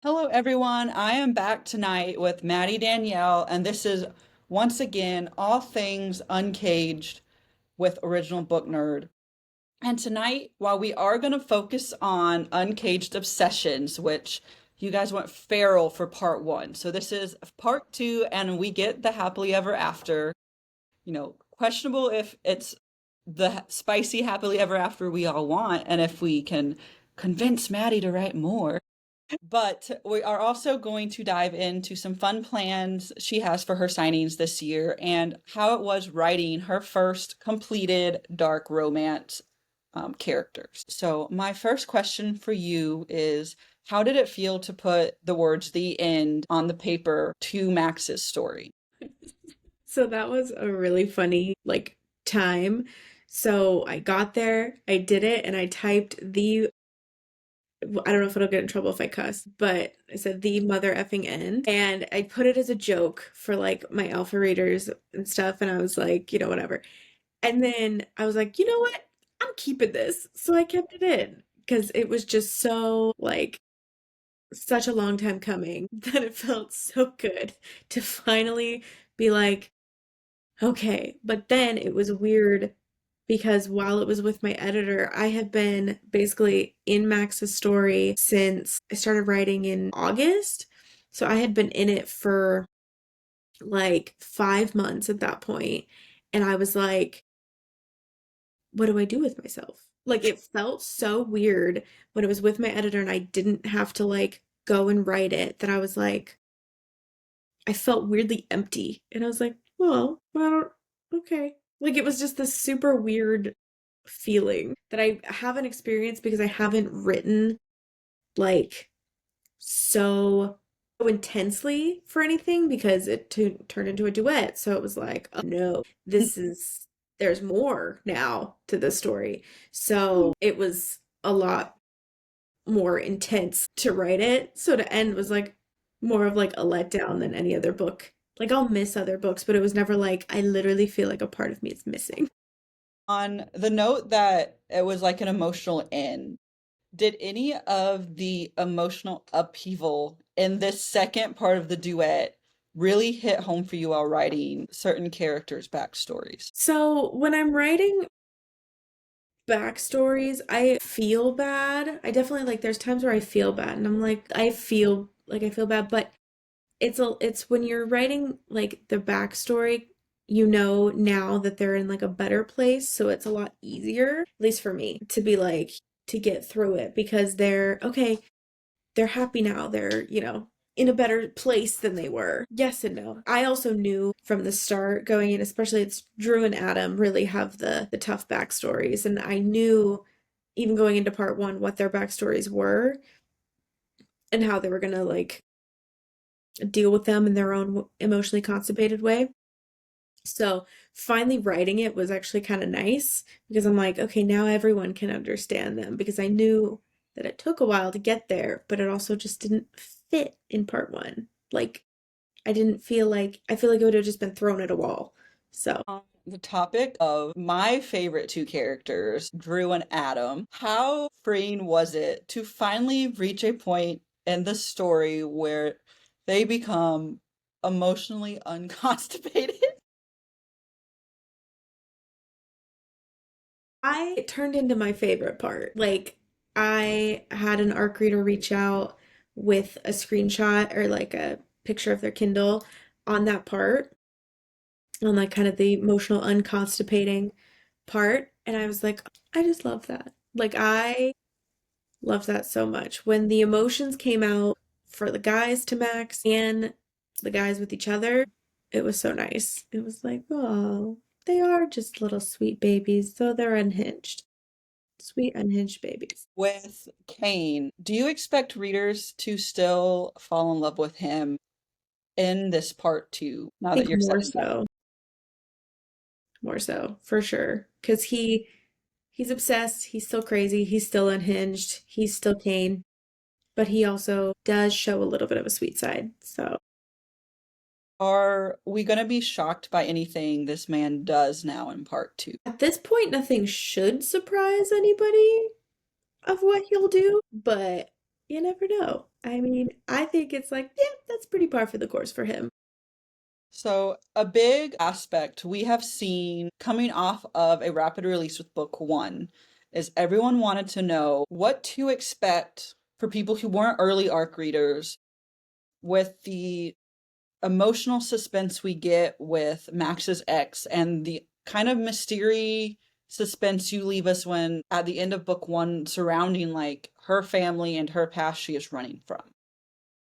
Hello, everyone. I am back tonight with Maddie Danielle, and this is once again all things uncaged with Original Book Nerd. And tonight, while we are going to focus on uncaged obsessions, which you guys went feral for part one, so this is part two, and we get the happily ever after. Questionable if it's the spicy happily ever after we all want, and if we can convince Maddie to write more. But we are also going to dive into some fun plans she has for her signings this year and how it was writing her first completed dark romance characters. So, my first question for you is how did it feel to put the words "the end" on the paper to Max's story? So that was a really funny time. So I got there, I did it, and I typed I don't know if it'll get in trouble if I cuss, but I said the mother effing end. And I put it as a joke for like my alpha readers and stuff. And I was like, whatever. And then I was like, you know what? I'm keeping this. So I kept it in because it was just so such a long time coming that it felt so good to finally be like, okay. But then it was weird because while it was with my editor, I have been basically in Max's story since I started writing in August. So I had been in it for like 5 months at that point, and I was like, what do I do with myself? Like it felt so weird when it was with my editor and I didn't have to go and write it that I was like, I felt weirdly empty. And I was like, well, I don't, okay. Like it was just this super weird feeling that I haven't experienced because I haven't written like so intensely for anything because turned into a duet. So it was like, oh no, there's more now to the story. So it was a lot more intense to write it. So to end was like more of like a letdown than any other book. Like I'll miss other books, but it was never like I literally feel like a part of me is missing. On the note that it was like an emotional end, did any of the emotional upheaval in this second part of the duet really hit home for you while writing certain characters' backstories? So when I'm writing backstories, I feel bad. I definitely there's times where I feel bad and I'm like I feel bad, but it's when you're writing like the backstory, you know now that they're in like a better place, so it's a lot easier, at least for me, to be like to get through it because they're okay, they're happy now. They're, in a better place than they were. Yes and no. I also knew from the start going in, especially it's Drew and Adam really have the tough backstories. And I knew even going into part one what their backstories were and how they were gonna deal with them in their own emotionally constipated way. So finally writing it was actually kind of nice because I'm like, okay, now everyone can understand them because I knew that it took a while to get there, but it also just didn't fit in part one. Like I feel like it would have just been thrown at a wall. So On the topic of my favorite two characters, Drew and Adam, how freeing was it to finally reach a point in the story where they become emotionally unconstipated? it turned into my favorite part. Like I had an ARC reader reach out with a screenshot or like a picture of their Kindle on that part, on like kind of the emotional unconstipating part. And I was like, I just love that. Like, I love that so much. When the emotions came out for the guys to Max and the guys with each other, it was so nice. It was like, oh, they are just little sweet babies, though they're unhinged. Sweet, unhinged babies. With Cain, do you expect readers to still fall in love with him in this part two, now I that think you're setting that? more so, for sure. Because he's obsessed, he's still crazy, he's still unhinged, he's still Cain, but he also does show a little bit of a sweet side. So Are we going to be shocked by anything this man does now in part two? at this point, nothing should surprise anybody of what he'll do, but you never know. I mean, I think it's like, yeah, that's pretty par for the course for him. So, a big aspect we have seen coming off of a rapid release with book one is everyone wanted to know what to expect for people who weren't early arc readers with the emotional suspense we get with Max's ex and the kind of mystery suspense you leave us when at the end of book one surrounding like her family and her past she is running from.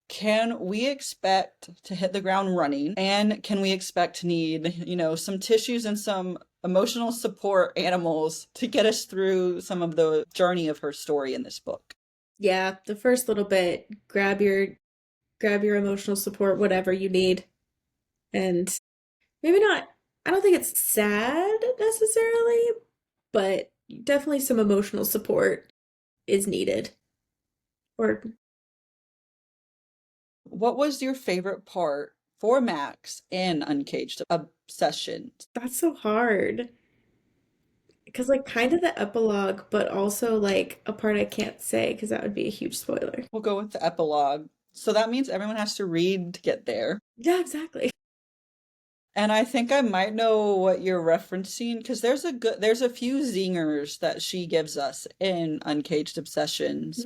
Can we expect to hit the ground running? And can we expect to need, some tissues and some emotional support animals to get us through some of the journey of her story in this book? Yeah, the first little bit, grab your emotional support, whatever you need. And maybe not, I don't think it's sad necessarily, but definitely some emotional support is needed. Or What was your favorite part for Max in Uncaged Obsessions? that's so hard. Because, like, kind of the epilogue, but also, like, a part I can't say because that would be a huge spoiler. We'll go with the epilogue. So that means everyone has to read to get there. Yeah, exactly. And I think I might know what you're referencing because there's a few zingers that she gives us in Uncaged Obsessions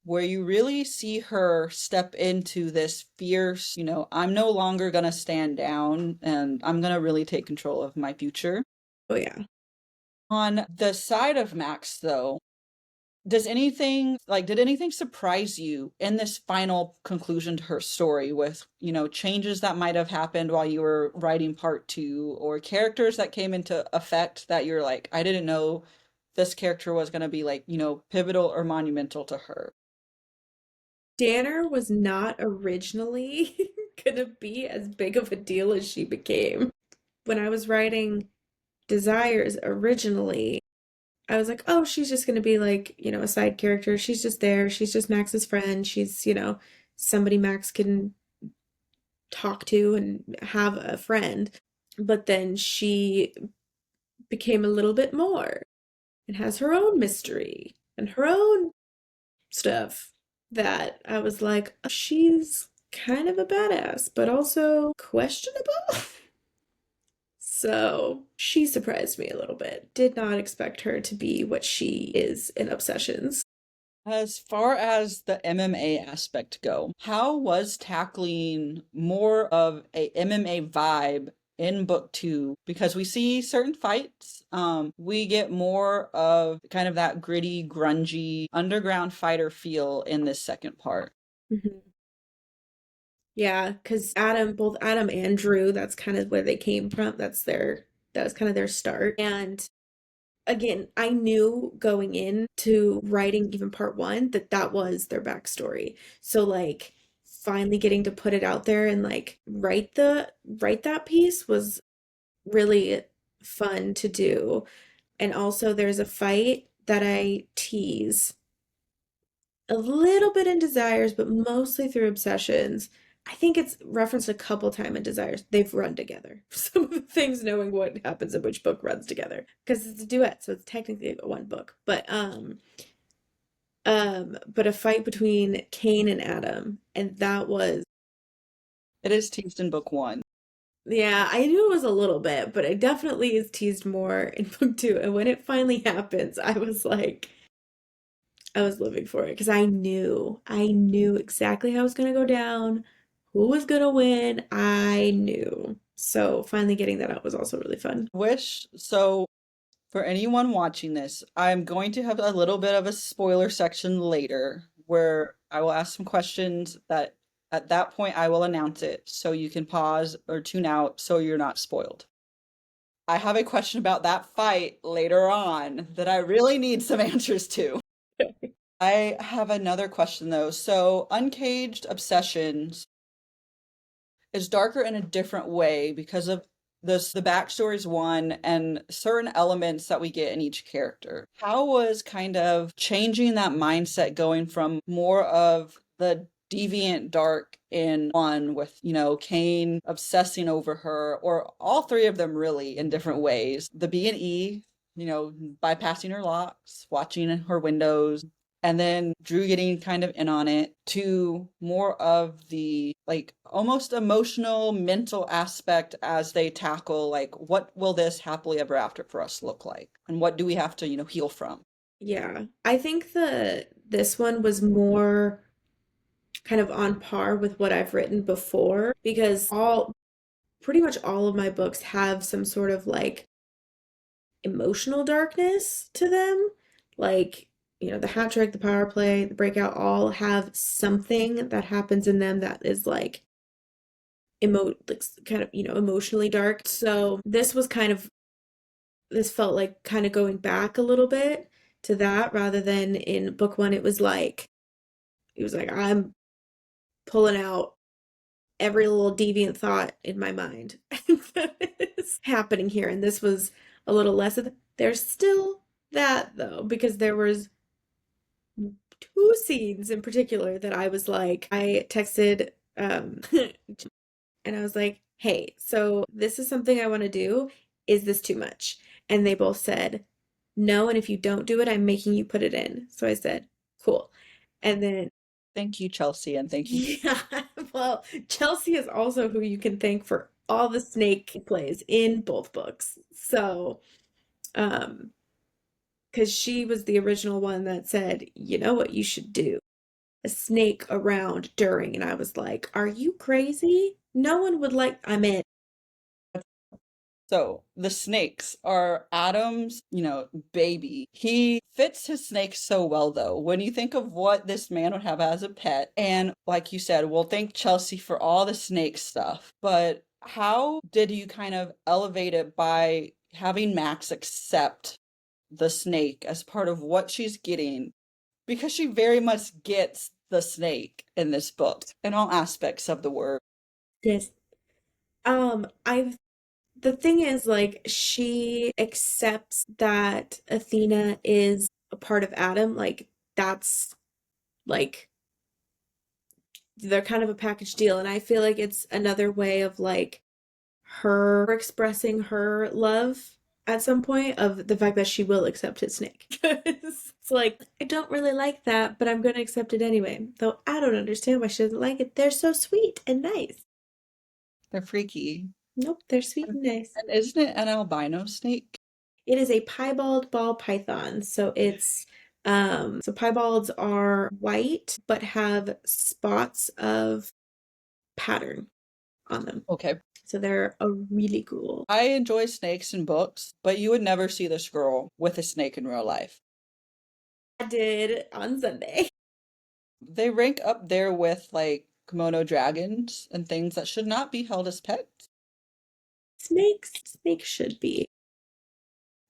where you really see her step into this fierce, I'm no longer gonna stand down and I'm gonna really take control of my future. Oh, yeah. On the side of Max, though, did anything surprise you in this final conclusion to her story with, changes that might have happened while you were writing part two or characters that came into effect that you're like, I didn't know this character was going to be like, pivotal or monumental to her? Danner was not originally gonna be as big of a deal as she became. When I was writing Desires originally, I was like, oh, she's just gonna be like, a side character. She's just there. She's just Max's friend. She's, somebody Max can talk to and have a friend. But then she became a little bit more and has her own mystery and her own stuff that I was like, she's kind of a badass, but also questionable. So she surprised me a little bit. Did not expect her to be what she is in Obsessions. As far as the MMA aspect go, how was tackling more of a MMA vibe in book two? Because we see certain fights, we get more of kind of that gritty, grungy, underground fighter feel in this second part. Mhm. Yeah, because both Adam and Drew, that's kind of where they came from. That was kind of their start. And again, I knew going into writing even part one that that was their backstory. So like finally getting to put it out there and like write that piece was really fun to do. And also there's a fight that I tease a little bit in Desires, but mostly through Obsessions. I think it's referenced a couple times in Desires. They've run together. Some of the things knowing what happens in which book runs together. Because it's a duet, so it's technically one book. But a fight between Cain and Adam, and that was It is teased in book one. yeah, I knew it was a little bit, but it definitely is teased more in book two. And when it finally happens, I was like, I was living for it because I knew exactly how it was going to go down, who was going to win. I knew. So finally getting that out was also really fun. So for anyone watching this, I'm going to have a little bit of a spoiler section later where I will ask some questions that at that point I will announce it so you can pause or tune out so you're not spoiled. I have a question about that fight later on that I really need some answers to. I have another question though. So, Uncaged Obsessions is darker in a different way because of the backstories one and certain elements that we get in each character. How was kind of changing that mindset going from more of the deviant dark in one with, Cain obsessing over her, or all three of them really in different ways. The B and E, bypassing her locks, watching her windows, and then Drew getting kind of in on it, to more of the like almost emotional, mental aspect as they tackle like what will this happily ever after for us look like? And what do we have to, heal from? Yeah. I think this one was more kind of on par with what I've written before because all pretty much all of my books have some sort of like emotional darkness to them. Like, the hat trick, the power play, the breakout all have something that happens in them that is like like kind of, emotionally dark. So this felt like kind of going back a little bit to that rather than in book one, it was like, I'm pulling out every little deviant thought in my mind that is happening here. And this was a little less of there's still that though, because there was two scenes in particular that I was like, I texted and I was like, hey, so this is something I want to do. Is this too much? And they both said, no. And if you don't do it, I'm making you put it in. So I said, cool. And then, Thank you, Chelsea, and thank you. yeah, well, Chelsea is also who you can thank for all the snake plays in both books. So, um, because she was the original one that said, you know what you should do? A snake around during. And I was like, are you crazy? No one would like, I'm in. So the snakes are Adam's, baby. He fits his snakes so well, though. When you think of what this man would have as a pet, and like you said, we'll thank Chelsea for all the snake stuff. But how did you kind of elevate it by having Max accept the snake as part of what she's getting? Because she very much gets the snake in this book, in all aspects of the word. Yes. I've the thing is like she accepts that Athena is a part of Adam. Like that's like they're kind of a package deal. And I feel like it's another way of like her expressing her love at some point of the fact that she will accept his snake. It's like, I don't really like that, but I'm going to accept it anyway. Though I don't understand why she doesn't like it. They're so sweet and nice. They're freaky. Nope, they're sweet And and nice. isn't it an albino snake? It is a piebald ball python. So piebalds are white but have spots of pattern on them. Okay. So they're a really cool. I enjoy snakes in books, but you would never see this girl with a snake in real life. I did on Sunday. They rank up there with like kimono dragons and things that should not be held as pets. Snakes should be.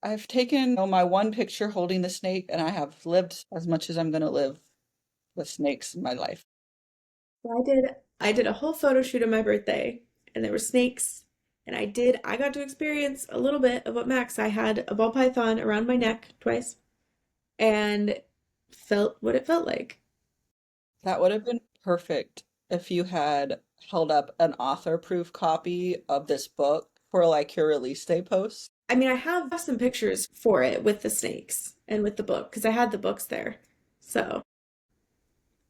I've taken my one picture holding the snake, and I have lived as much as I'm going to live with snakes in my life. So I did a whole photo shoot on my birthday and there were snakes and I got to experience a little bit of what Max I had a ball python around my neck twice and felt what it felt like. That would have been perfect if you had held up an author-proof copy of this book for like your release day post. I mean, I have some pictures for it with the snakes and with the book because I had the books there. So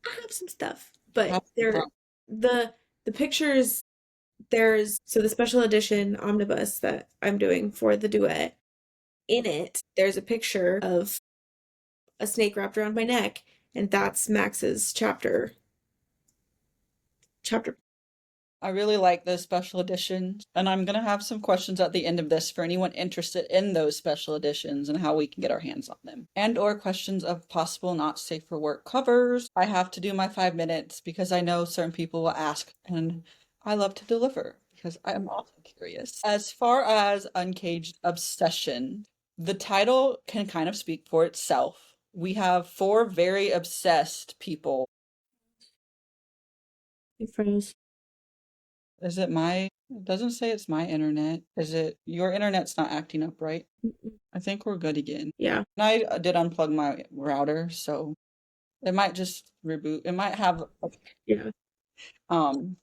I have some stuff, but the the pictures so the special edition omnibus that I'm doing for the duet. In it, there's a picture of a snake wrapped around my neck, and that's Max's chapter. Chapter. I really like those special editions, and I'm going to have some questions at the end of this for anyone interested in those special editions and how we can get our hands on them. And or questions of possible not safe for work covers. I have to do my 5 minutes because I know certain people will ask, and I love to deliver because I am also curious. As far as Uncaged Obsession, the title can kind of speak for itself. We have four very obsessed people. You froze. Is it my? It doesn't say it's my internet. Is it your internet's not acting up, right? Mm-mm. I think we're good again. Yeah. And I did unplug my router, so it might just reboot. It might have Yeah. um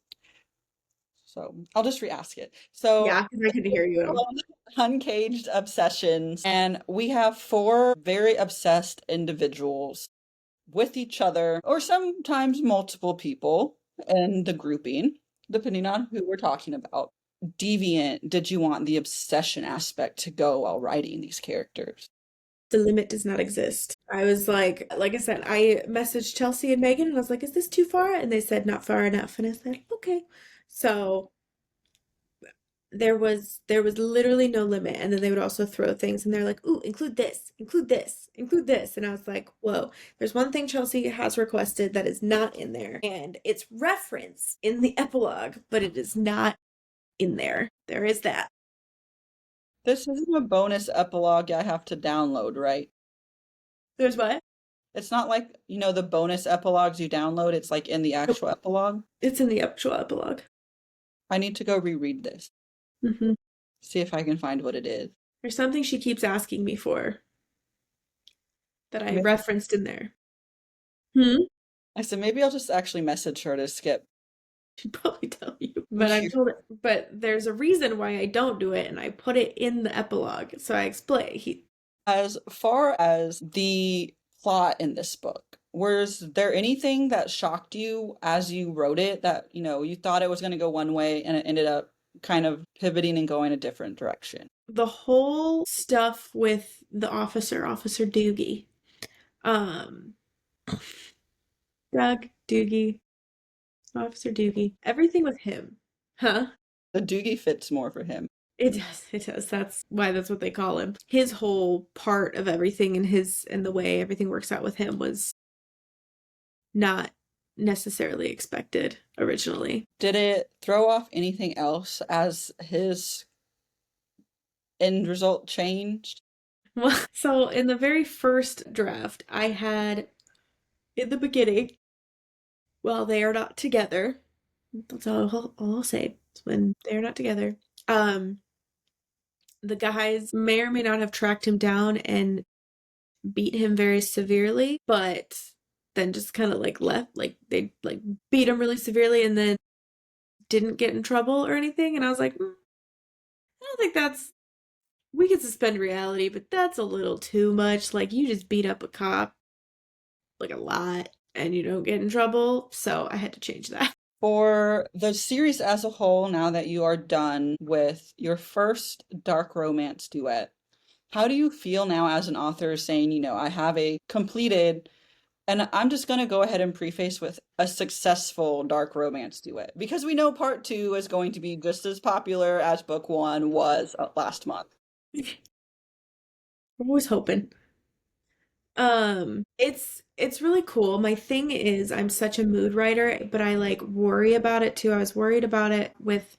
so I'll just re-ask it. So Yeah, because I couldn't hear you at all. Uncaged Obsessions, and we have four very obsessed individuals. with each other, or sometimes multiple people in the grouping, depending on who we're talking about. Deviant, did you want the obsession aspect to go while writing these characters? The limit does not exist. I was like I said, I messaged Chelsea and Megan and I was like, is this too far? And they said not far enough. And I said, okay. So there was literally no limit. And then they would also throw things and they're like, ooh, include this, include this, include this. And I was like, whoa, there's one thing Chelsea has requested that is not in there. And it's referenced in the epilogue, but it is not in there. There is that. This isn't a bonus epilogue I have to download, right? There's what? It's not like, the bonus epilogues you download, it's like in the Nope. actual epilogue. It's in the actual epilogue. I need to go reread this, Mm-hmm. see if I can find what it is. There's something she keeps asking me for that I Maybe, referenced in there. Hmm? I said maybe I'll just actually message her to skip. She'd probably tell you. But I've told her, but there's a reason why I don't do it, and I put it in the epilogue. So I explain. As far as the plot in this book, was there anything that shocked you as you wrote it that, you thought it was going to go one way and it ended up kind of pivoting and going a different direction? The whole stuff with the Officer Doogie. Doug, Doogie, Officer Doogie. Everything with him. Huh? The Doogie fits more for him. It does. That's what they call him. His whole part of everything and the way everything works out with him was not necessarily expected originally. Did it throw off anything else as his end result changed? Well, so in the very first draft, I had in the beginning, well, they are not together. That's all I'll say. It's when they're not together. The guys may or may not have tracked him down and beat him very severely, but then just kind of left, they beat him really severely and then didn't get in trouble or anything. And I was like, I don't think we could suspend reality, but that's a little too much. Like, you just beat up a cop a lot and you don't get in trouble. So I had to change that. For the series as a whole, now that you are done with your first dark romance duet, how do you feel now as an author saying, I have a completed, and I'm just going to go ahead and preface with a successful dark romance duet, because we know part 2 is going to be just as popular as book 1 was last month. I'm always hoping. It's really cool. My thing is I'm such a mood writer, but I worry about it too. I was worried about it with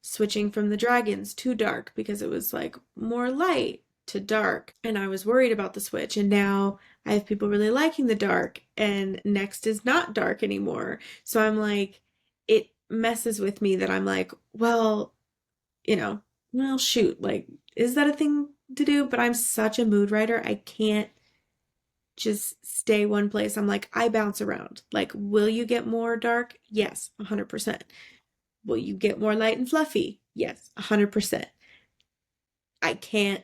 switching from the dragons to dark because it was more light to dark, and I was worried about the switch, and now I have people really liking the dark and next is not dark anymore. So I'm it messes with me that I'm well, well, shoot, is that a thing to do? But I'm such a mood writer. I can't just stay one place. I'm I bounce around. Will you get more dark? Yes, 100%. Will you get more light and fluffy? Yes, 100%. I can't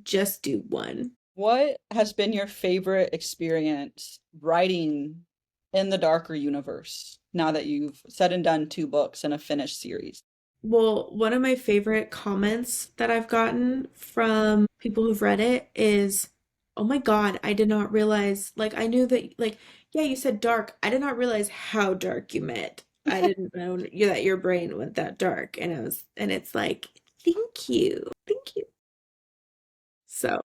just do one. What has been your favorite experience writing in the darker universe now that you've said and done 2 books in a finished series? Well, one of my favorite comments that I've gotten from people who've read it is, oh my God, I did not realize, I knew that, yeah, you said dark. I did not realize how dark you meant. I didn't know that your brain went that dark. And it's thank you. Thank you. So.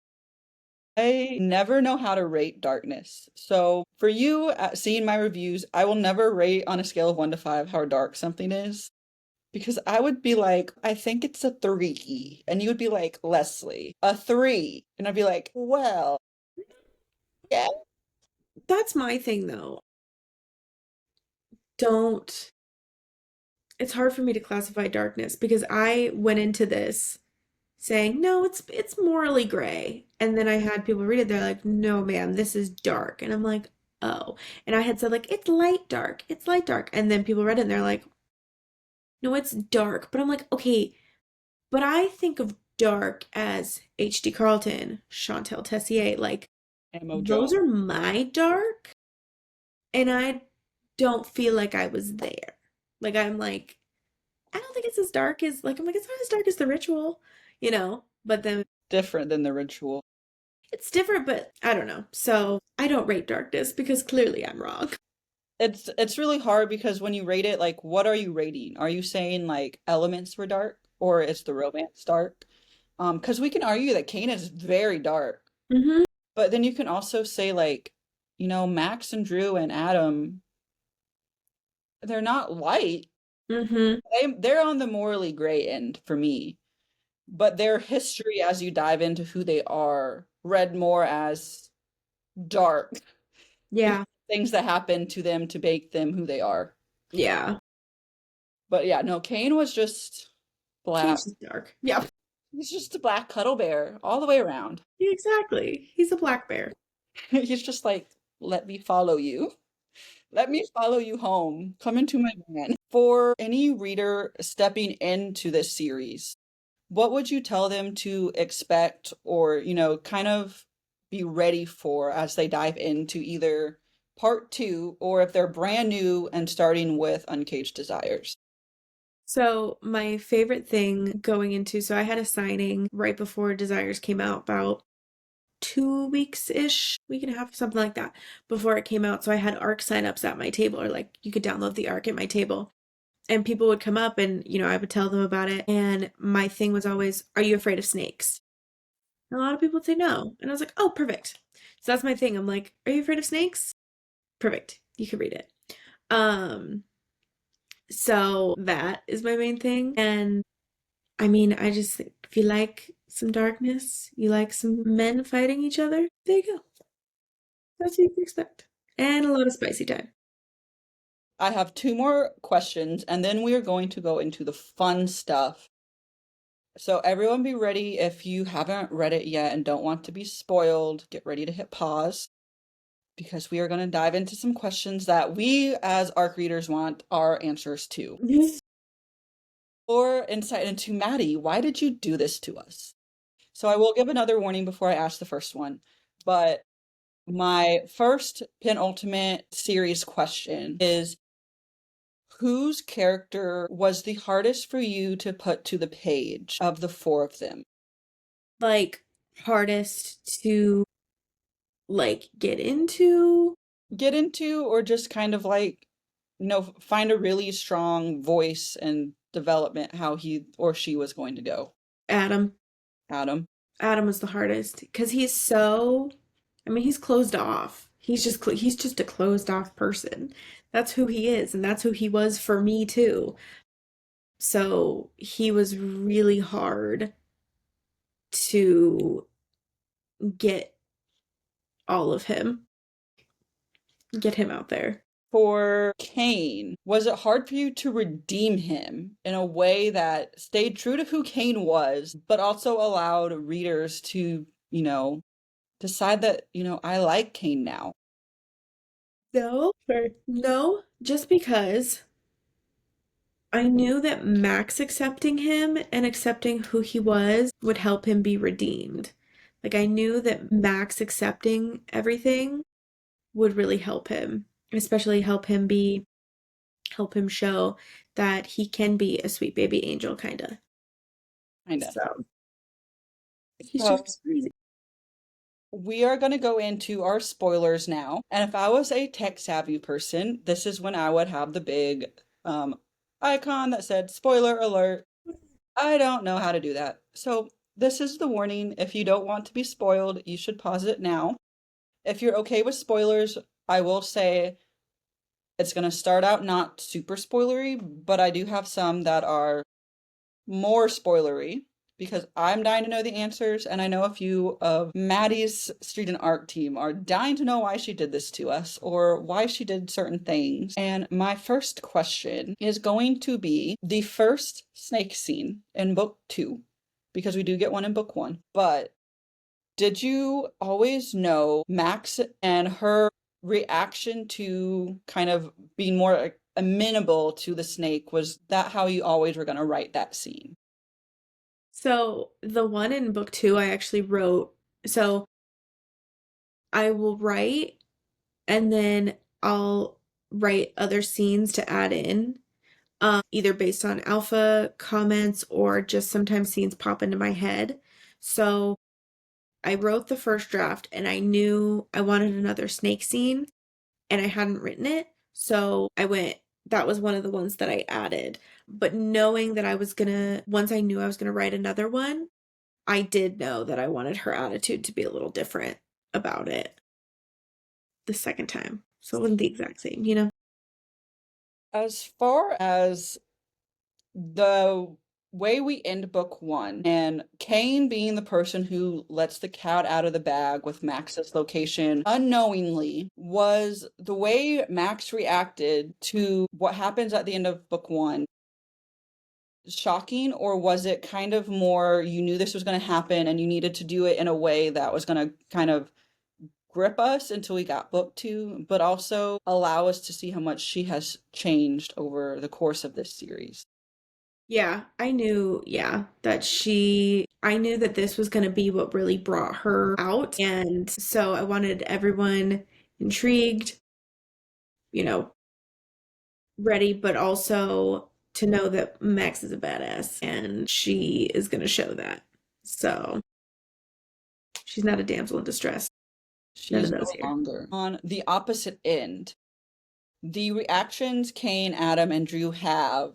I never know how to rate darkness. So for you, seeing my reviews, I will never rate on a scale of 1 to 5 how dark something is. Because I would be I think it's a 3. And you would be Leslie, a 3. And I'd be well, yeah. That's my thing though. It's hard for me to classify darkness because I went into this saying, no, it's morally gray. And then I had people read it, they're no, ma'am, this is dark. And I'm oh. And I had said it's light dark. It's light dark. And then people read it and they're no, it's dark. But I'm okay, but I think of dark as H.D. Carlton, Chantal Tessier, those are my dark. and I don't feel like I was there. Like I'm like, I don't think it's as dark as like I'm like it's not as dark as the ritual, but then Different than the ritual. it's different, but I don't know. So I don't rate darkness because clearly I'm wrong. It's really hard because when you rate it, like, what are you rating? Are you saying like elements were dark or is the romance dark? Because we can argue that Cain is very dark, Mm-hmm. but then you can also say like, Max and Drew and Adam, they're not light. Mm-hmm. They're on the morally gray end for me, but their history as you dive into who they are read more as dark because Yeah. of things that happened to them to make them who they are. Yeah. But yeah, no, Cain was just black. Cage's just dark. Yeah. He's just a black cuddle bear all the way around. Yeah, exactly. He's a black bear. He's just like, let me follow you. Let me follow you home. Come into my van. For any reader stepping into this series, what would you tell them to expect or, kind of be ready for as they dive into either part two or if they're brand new and starting with Uncaged Desires? So my favorite thing going into, so I had a signing right before Desires came out, about 2 weeks-ish, week and a half, something like that, before it came out. So I had ARC signups at my table, or like you could download the ARC at my table. And people would come up and, I would tell them about it. And my thing was always, are you afraid of snakes? And a lot of people would say no. And I was like, oh, perfect. So that's my thing. I'm like, are you afraid of snakes? Perfect. You can read it. Um, so that is my main thing. And I mean, I just think if you like some darkness, you like some men fighting each other, there you go. That's what you can expect. And a lot of spicy time. I have two more questions and then we are going to go into the fun stuff. So everyone be ready if you haven't read it yet and don't want to be spoiled, get ready to hit pause because we are going to dive into some questions that we as ARC readers want our answers to. Or insight into Maddie, why did you do this to us? So I will give another warning before I ask the first one, but my first penultimate series question is whose character was the hardest for you to put to the page of the four of them? Like, hardest to, like, get into? Get into or just kind of like, find a really strong voice and development how he or she was going to go. Adam. Adam. Adam was the hardest because he's so, I mean, he's closed off. He's just a closed off person. That's who he is, and that's who he was for me too. So he was really hard to get all of him, get him out there. For Cain, was it hard for you to redeem him in a way that stayed true to who Cain was, but also allowed readers to, decide that, I like Cain now? No, sorry. No, just because I knew that Max accepting him and accepting who he was would help him be redeemed. Like, I knew that Max accepting everything would really help him, especially help him show that he can be a sweet baby angel, kind of. Kinda. So he's So just crazy. we are going to go into our spoilers now. And if I was a tech savvy person, this is when I would have the big icon that said spoiler alert. I don't know how to do that. So this is the warning. If you don't want to be spoiled, you should pause it now. If you're okay with spoilers, I will say it's going to start out not super spoilery, but I do have some that are more spoilery because I'm dying to know the answers, and I know a few of Maddie's Street and Art team are dying to know why she did this to us or why she did certain things. And my first question is going to be the first snake scene in book 2, because we do get one in book 1. But did you always know Max and her reaction to kind of being more amenable to the snake? Was that how you always were going to write that scene? So the one in book two, I actually wrote. So I will write, and then I'll write other scenes to add in, either based on alpha comments or just sometimes scenes pop into my head. So I wrote the first draft and I knew I wanted another snake scene and I hadn't written it. So that was one of the ones that I added. But knowing that once I knew I was gonna write another one, I did know that I wanted her attitude to be a little different about it the second time. So it wasn't the exact same, you know? As far as the way we end book one, and Cain being the person who lets the cat out of the bag with Max's location unknowingly, was the way Max reacted to what happens at the end of book one shocking, or was it kind of more you knew this was going to happen and you needed to do it in a way that was going to kind of grip us until we got book two, but also allow us to see how much she has changed over the course of this series? Yeah, I knew, I knew that this was going to be what really brought her out. And so I wanted everyone intrigued, you know, ready, but also to know that Max is a badass and she is going to show that. So she's not a damsel in distress. None of She's no those here. longer. On the opposite end, the reactions Cain, Adam, and Drew have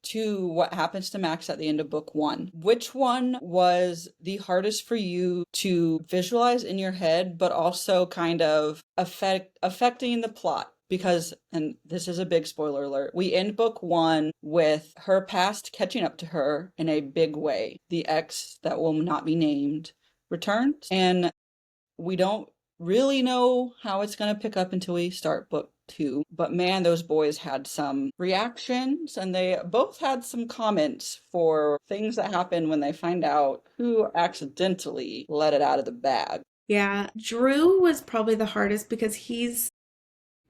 to what happens to Max at the end of book one. Which one was the hardest for you to visualize in your head, but also kind of affecting the plot? Because, and this is a big spoiler alert, we end book one with her past catching up to her in a big way. The ex that will not be named returns, and we don't really know how it's going to pick up until we start book two. But man, those boys had some reactions and they both had some comments for things that happen when they find out who accidentally let it out of the bag. Yeah, Drew was probably the hardest because he's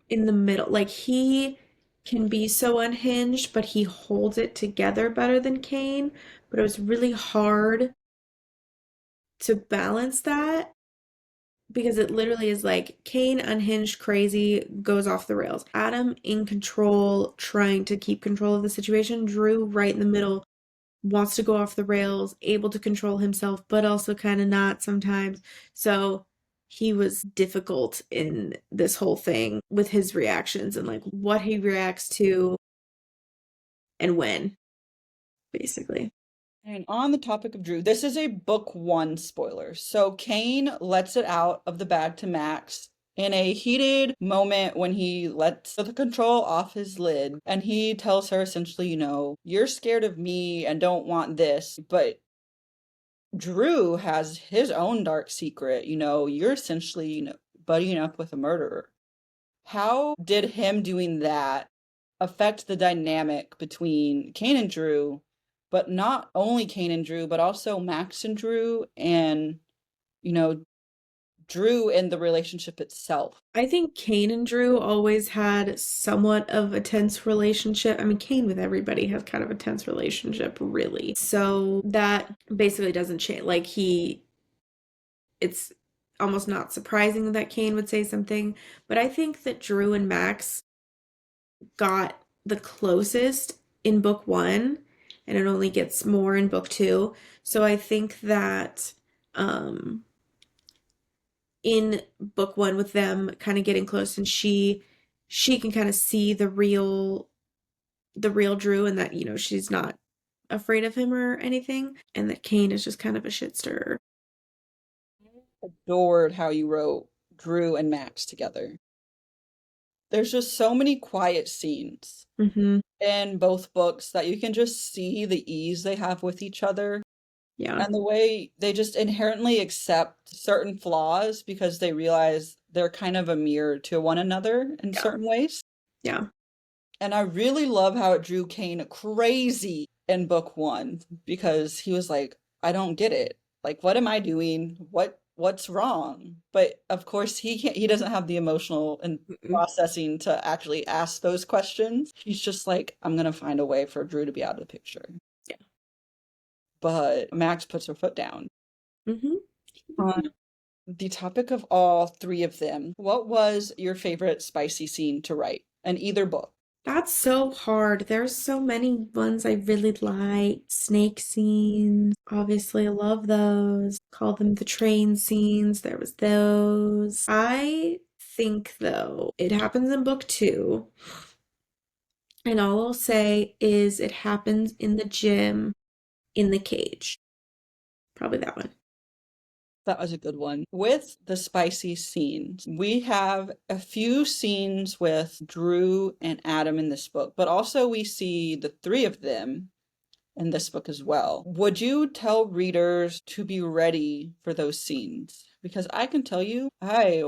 in the middle. Like he can be so unhinged, but he holds it together better than Cain. But it was really hard to balance that because it literally is like Cain unhinged, crazy, goes off the rails. Adam in control, trying to keep control of the situation. Drew right in the middle, wants to go off the rails, able to control himself, but also kind of not sometimes. So he was difficult in this whole thing with his reactions and like what he reacts to and when, basically. And on the topic of Drew, this is a book one spoiler. So Cain lets it out of the bag to Max in a heated moment when he lets the control off his lid and he tells her essentially, you're scared of me and don't want this, but Drew has his own dark secret. You're essentially, buddying up with a murderer. How did him doing that affect the dynamic between Cain and Drew, but not only Cain and Drew, but also Max and Drew and, you know, Drew and the relationship itself? I think Cain and Drew always had somewhat of a tense relationship. I mean, Cain with everybody has kind of a tense relationship, really. So that basically doesn't change. Like, it's almost not surprising that Cain would say something, but I think that Drew and Max got the closest in book one, and it only gets more in book two. So I think that in book one with them kind of getting close and she can kind of see the real Drew and that, she's not afraid of him or anything, and that Cain is just kind of a shit stirrer. Adored how you wrote Drew and Max together. There's just so many quiet scenes Mm-hmm. in both books that you can just see the ease they have with each other Yeah. and the way they just inherently accept certain flaws because they realize they're kind of a mirror to one another in Yeah. certain ways. Yeah. And I really love how it drew Cain crazy in book one because he was like, I don't get it. Like, what am I doing? What's wrong? But of course he doesn't have the emotional and Mm-mm. processing to actually ask those questions. He's just like, I'm gonna find a way for Drew to be out of the picture. Yeah. But Max puts her foot down. Mm-hmm. Uh, the topic of all three of them, what was your favorite spicy scene to write in either book? That's so hard. There's so many ones I really like. Snake scenes. Obviously, I love those. Call them the train scenes. There was those. I think though, it happens in book two. And all I'll say is it happens in the gym in the cage. Probably that one. That was a good one. With the spicy scenes, we have a few scenes with Drew and Adam in this book, but also we see the three of them in this book as well. Would you tell readers to be ready for those scenes? Because I can tell you, I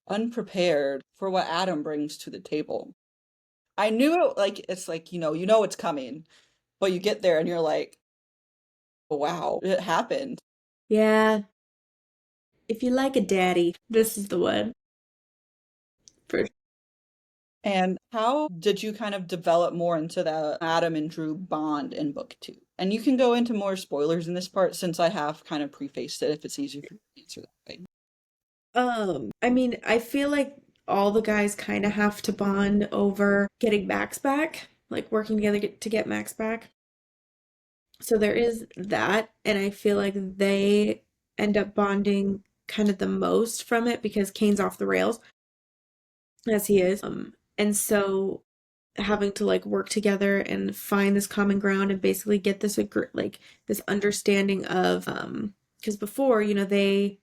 unprepared for what Adam brings to the table. I knew it, like it's like, you know it's coming, but you get there and you're like, oh, wow, it happened. Yeah. If you like a daddy, this is the one. For And how did you kind of develop more into the Adam and Drew bond in book two? And you can go into more spoilers in this part since I have kind of prefaced it if it's easier for you to answer that way. I mean, I feel like all the guys kind of have to bond over getting Max back, like working together to get Max back. So there is that, and I feel like they end up bonding kind of the most from it because Kane's off the rails as he is. And so having to like work together and find this common ground and basically get this like this understanding of because before, they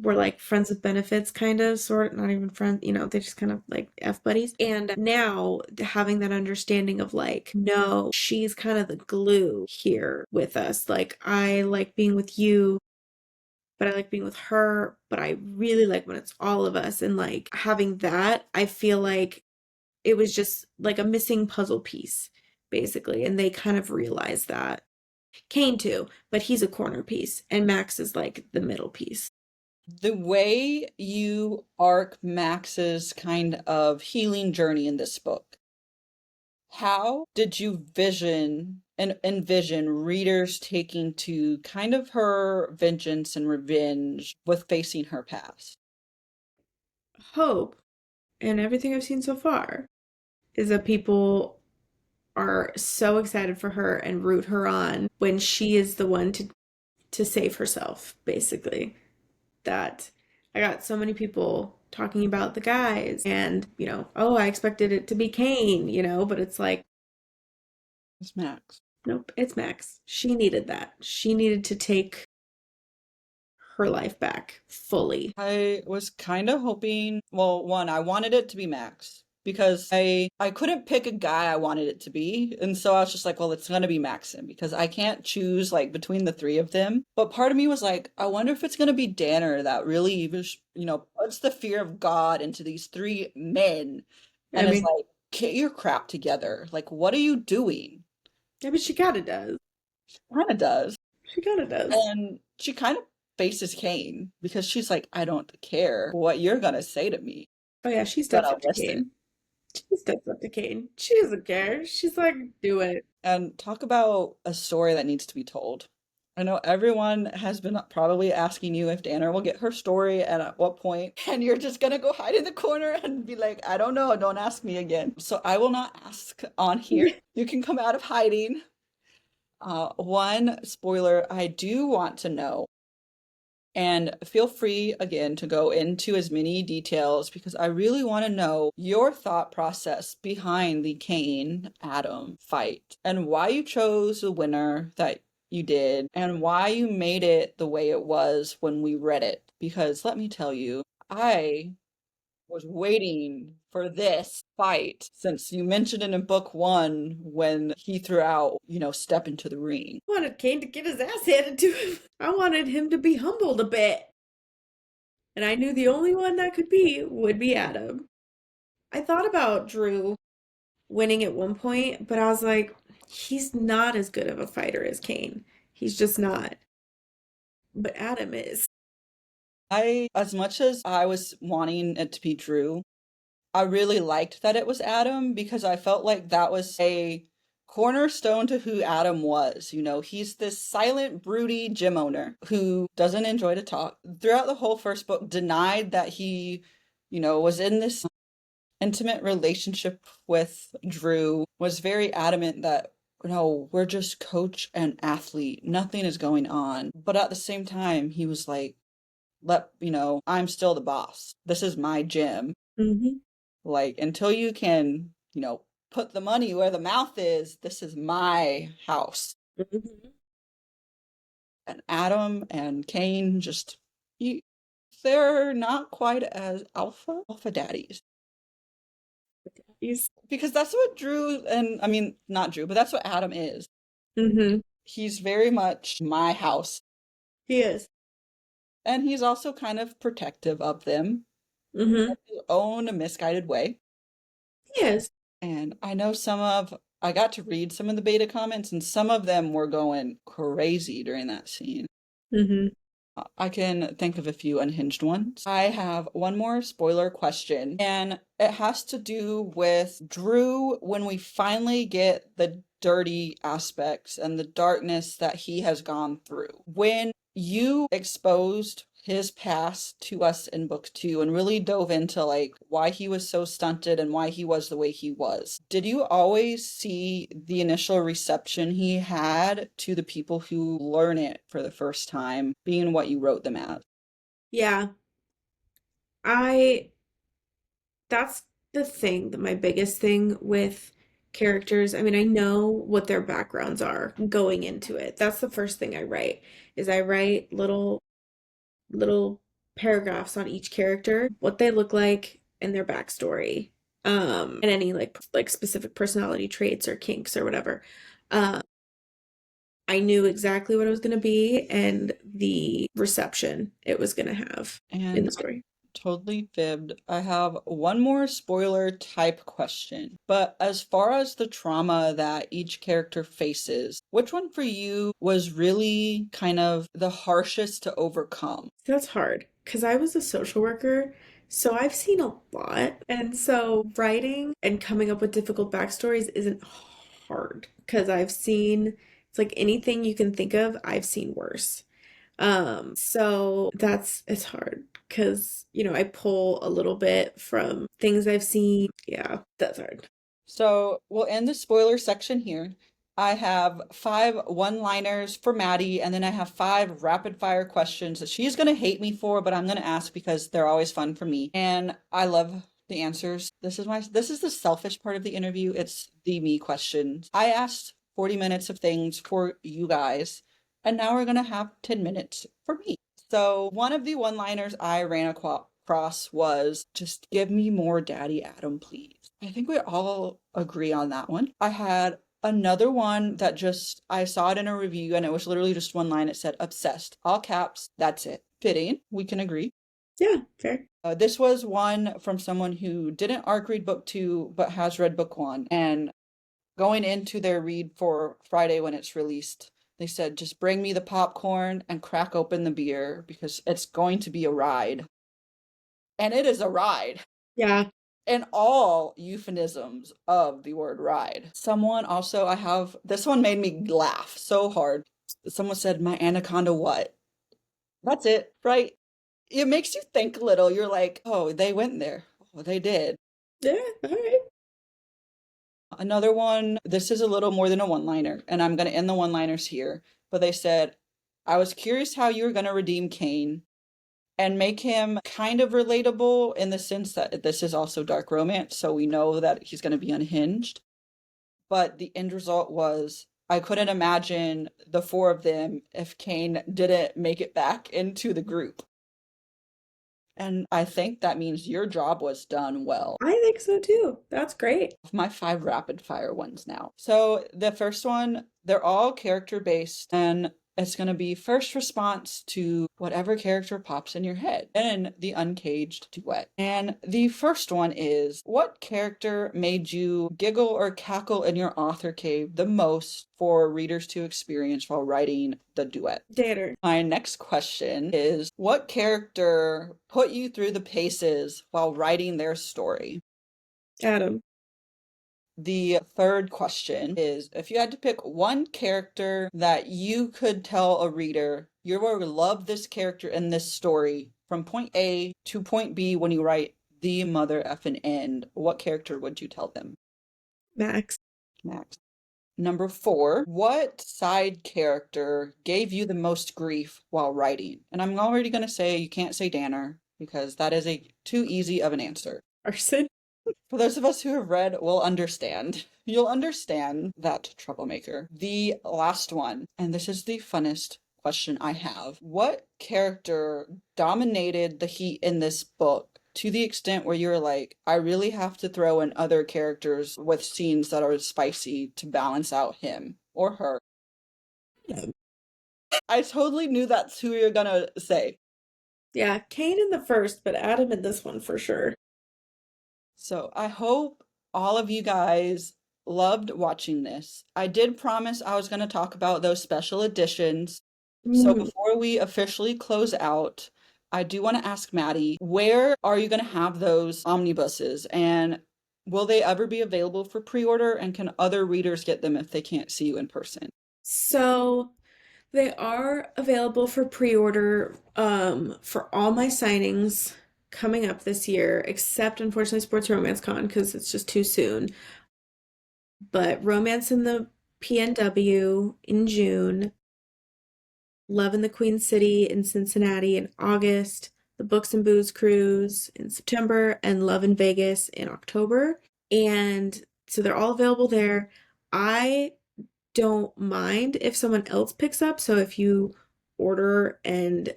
were like friends with benefits, kind of, sort, not even friends, they just kind of like F buddies. And now having that understanding of like, no, she's kind of the glue here with us. Like, I like being with you, but I like being with her, but I really like when it's all of us. And like having that, I feel like it was just like a missing puzzle piece, basically. And they kind of realized that. Kane too, but he's a corner piece, and Max is like the middle piece. The way you arc Max's kind of healing journey in this book, how did you envision readers taking to kind of her vengeance and revenge with facing her past? Hope, and everything I've seen so far, is that people are so excited for her and root her on when she is the one to save herself, basically. That I got so many people talking about the guys and, oh, I expected it to be Kane, but it's like, It's Max. nope, it's Max. She needed that. She needed to take her life back fully. I was kind of hoping, well, one, I wanted it to be Max because I couldn't pick a guy I wanted it to be. And so I was just like, well, it's going to be Maxim because I can't choose like between the three of them. But part of me was like, I wonder if it's going to be Danner that really, puts the fear of God into these three men I and is mean, like, get your crap together. Like, what are you doing? I mean, she kind of does. Kind of does. She kind of does. And she kind of faces Kane because she's like, I don't care what you're going to say to me. Oh yeah, she But steps I'll up to listen. Kane. She steps up to Kane. She doesn't care. She's like, do it. And talk about a story that needs to be told. I know everyone has been probably asking you if Danner will get her story and at what point, and you're just gonna go hide in the corner and be like, I don't know, don't ask me again. So I will not ask on here. You can come out of hiding. One spoiler I do want to know, and feel free again to go into as many details because I really want to know your thought process behind the Cain Adam fight and why you chose the winner that you did and why you made it the way it was when we read it. Because let me tell you, I was waiting for this fight since you mentioned it in book one when he threw out, step into the ring. I wanted Kane to get his ass handed to him. I wanted him to be humbled a bit. And I knew the only one that could be would be Adam. I thought about Drew winning at one point, but I was like, he's not as good of a fighter as Kane. He's just not. But Adam is. As much as I was wanting it to be Drew, I really liked that it was Adam because I felt like that was a cornerstone to who Adam was. You know, he's this silent, broody gym owner who doesn't enjoy to talk. Throughout the whole first book, denied that he, was in this intimate relationship with Drew, was very adamant that, no, we're just coach and athlete. Nothing is going on. But at the same time, he was like, I'm still the boss. This is my gym. Mm-hmm. Like, until you can, put the money where the mouth is, this is my house. Mm-hmm. And Adam and Cain they're not quite as alpha daddies. Because that's what not Drew, but that's what Adam is. Mm-hmm. He's very much my house. He is. And he's also kind of protective of them Mm-hmm. in his own misguided way. He is. And I know I got to read some of the beta comments, and some of them were going crazy during that scene. Mm-hmm. I can think of a few unhinged ones. I have one more spoiler question, and it has to do with Drew when we finally get the dirty aspects and the darkness that he has gone through. When you exposed his past to us in book 2 and really dove into like why he was so stunted and why he was the way he was, did you always see the initial reception he had to the people who learn it for the first time being what you wrote them as? Yeah. That's the thing, my biggest thing with characters. I mean, I know what their backgrounds are going into it. That's the first thing I write, is I write little paragraphs on each character, what they look like and their backstory, and any like specific personality traits or kinks or whatever. I knew exactly what it was going to be and the reception it was going to have in the story. Totally fibbed. I have one more spoiler type question. But as far as the trauma that each character faces, which one for you was really kind of the harshest to overcome? That's hard because I was a social worker, so I've seen a lot. And so writing and coming up with difficult backstories isn't hard because it's like anything you can think of, I've seen worse. So it's hard because, I pull a little bit from things I've seen. Yeah, that's hard. So we'll end the spoiler section here. I have 5 one-liners for Maddie, and then I have 5 rapid-fire questions that she's going to hate me for, but I'm going to ask because they're always fun for me. And I love the answers. This is the selfish part of the interview. It's the me questions. I asked 40 minutes of things for you guys, and now we're going to have 10 minutes for me. So one of the one-liners I ran across was, just give me more Daddy Adam, please. I think we all agree on that one. I had another one that I saw it in a review and it was literally just one line. It said, obsessed, all caps, that's it. Fitting, we can agree. Yeah, fair. This was one from someone who didn't arc read book 2, but has read book 1. And going into their read for Friday when it's released, they said, just bring me the popcorn and crack open the beer because it's going to be a ride. And it is a ride. Yeah. And all euphemisms of the word ride. Someone also, this one made me laugh so hard. Someone said, my anaconda what? That's it, right? It makes you think a little. You're like, oh, they went there. Oh, they did. Yeah, all right. Another one, this is a little more than a one-liner, and I'm going to end the one-liners here. But they said, I was curious how you were going to redeem Cain and make him kind of relatable in the sense that this is also dark romance, so we know that he's going to be unhinged. But the end result was, I couldn't imagine the 4 of them if Cain didn't make it back into the group. And I think that means your job was done well. I think so too. That's great. My 5 rapid fire ones now. So the first one, they're all character based, and it's going to be first response to whatever character pops in your head, and the uncaged duet. And the first one is, what character made you giggle or cackle in your author cave the most for readers to experience while writing the duet? Danner. My next question is, what character put you through the paces while writing their story? Adam. The third question is, if you had to pick one character that you could tell a reader, you will love this character in this story from point A to point B when you write the mother effing end, what character would you tell them? Max. Max. Number 4, what side character gave you the most grief while writing? And I'm already going to say you can't say Danner because that is too easy of an answer. Arson. For those of us who have read, will understand. You'll understand that troublemaker. The last one, and this is the funnest question I have. What character dominated the heat in this book to the extent where you're like, I really have to throw in other characters with scenes that are spicy to balance out him or her? I totally knew that's who you're gonna say. Yeah, Cain in the first, but Adam in this one for sure. So I hope all of you guys loved watching this. I did promise I was going to talk about those special editions. So before we officially close out, I do want to ask Maddie, where are you going to have those omnibuses? And will they ever be available for pre-order? And can other readers get them if they can't see you in person? So they are available for pre-order for all my signings coming up this year, except unfortunately Sports Romance Con because it's just too soon. But Romance in the PNW in June, Love in the Queen City in Cincinnati in August, the Books and Booze Cruise in September, and Love in Vegas in October. And so they're all available there. I don't mind if someone else picks up. So if you order and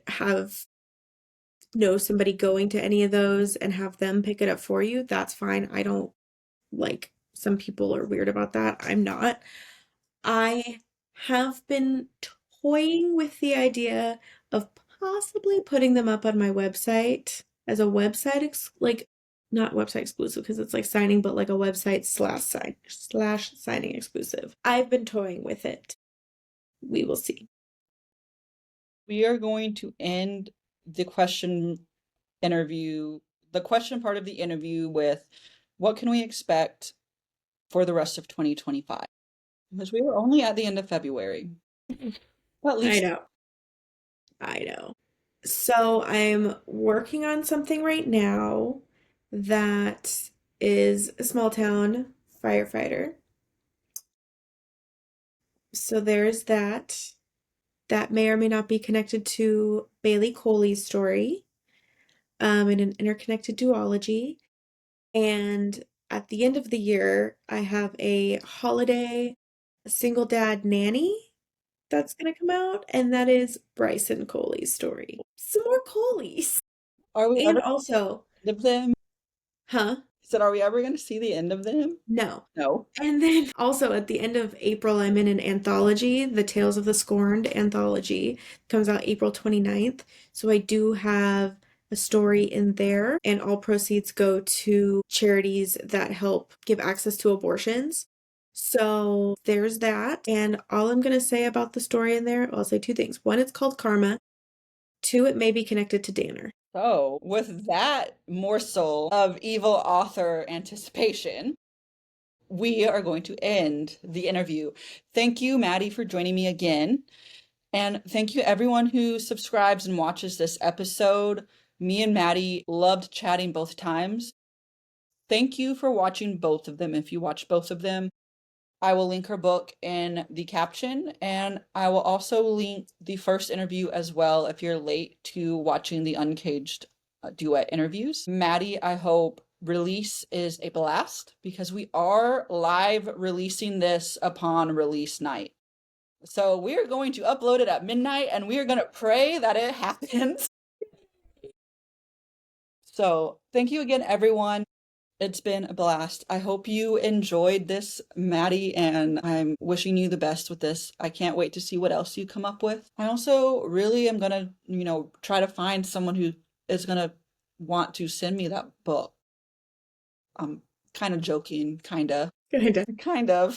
know somebody going to any of those and have them pick it up for you, that's fine. I don't like, some people are weird about that. I'm not. I have been toying with the idea of possibly putting them up on my website as a website like not website exclusive because it's like signing, but like a website slash signing exclusive. I've been toying with it. We will see. We are going to end the question part of the interview with what can we expect for the rest of 2025? Because we were only at the end of February. Well, at least I know. So I'm working on something right now that is a small town firefighter. So there's that. That may or may not be connected to Bailey Coley's story in an interconnected duology. And at the end of the year, I have a holiday single dad nanny that's going to come out, and that is Bryson Coley's story. Some more Coleys. Are we And ever also, end of them? huh? Said, are we ever going to see the end of them? No. No. And then also at the end of April, I'm in an anthology, the Tales of the Scorned anthology. Comes out April 29th. So I do have a story in there, and all proceeds go to charities that help give access to abortions. So there's that. And all I'm going to say about the story in there, I'll say two things. One, it's called Karma. Two, it may be connected to Danner. So, with that morsel of evil author anticipation, we are going to end the interview. Thank you, Maddie, for joining me again. And thank you, everyone who subscribes and watches this episode. Me and Maddie loved chatting both times. Thank you for watching both of them. If you watch both of them, I will link her book in the caption, and I will also link the first interview as well if you're late to watching the Uncaged duet interviews. Maddie, I hope release is a blast because we are live releasing this upon release night. So we are going to upload it at midnight and we are going to pray that it happens. So thank you again, everyone. It's been a blast. I hope you enjoyed this, Maddie, and I'm wishing you the best with this. I can't wait to see what else you come up with. I also really am going to, try to find someone who is going to want to send me that book. I'm kind of joking, kind of. Kind of.